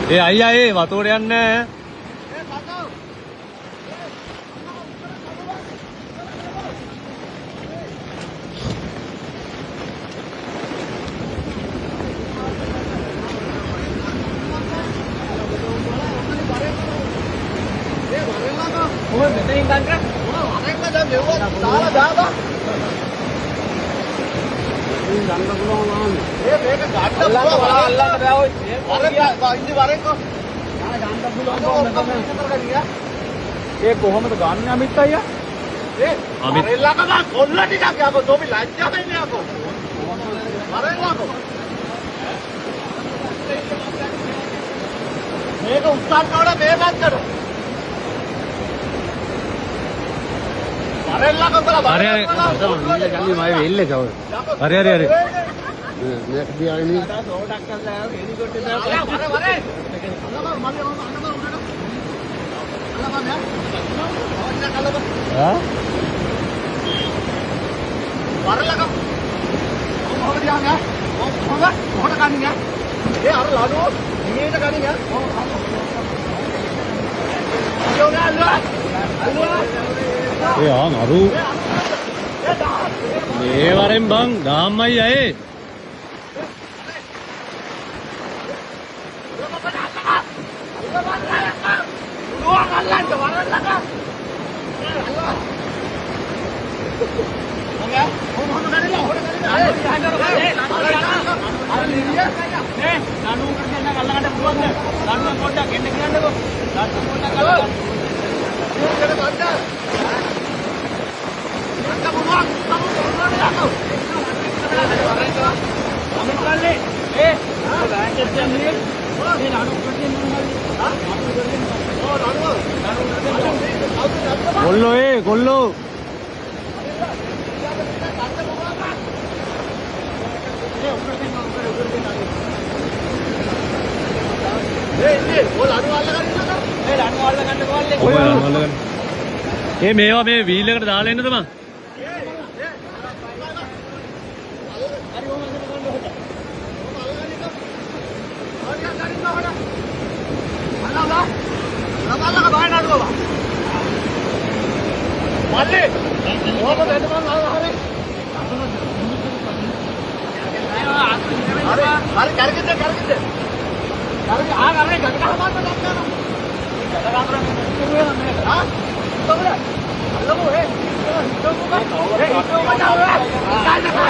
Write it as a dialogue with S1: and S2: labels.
S1: අයියා ඒ වතුරට යන්නේ
S2: ඔය මෙතනින් ගන්න. අරෙන්ද දැන් මෙව්වා දාලා දාලා. ඉතින් ගන්න පුළුවන් ආන්නේ. මේක ගන්න පුළුවන් අල්ලන්න බෑ ඔය. ඉන්නේ වරෙන්කෝ. ගන්න පුළුවන් ඒ කොහොමද ගන්න අමිත් අයියා? අමිත් රෙල්ලකම කොල්ල ටිකක් යකෝ තෝපි ලැජ්ජා වෙන්නේ යකෝ. වරෙන්ලාකෝ. මේක උස්සන්න ඕන මේ පැත්තට.
S1: अरे अरे मैं वेल जाओ अरे अरे अरे
S2: नेक्स्ट भी आई नहीं
S1: අරු මේ වරෙන් බං ගාම්මයි අය කොල්ලෝ කොල්ලෝ මේවා මේ වීල් එකට දාලා එන්නද මං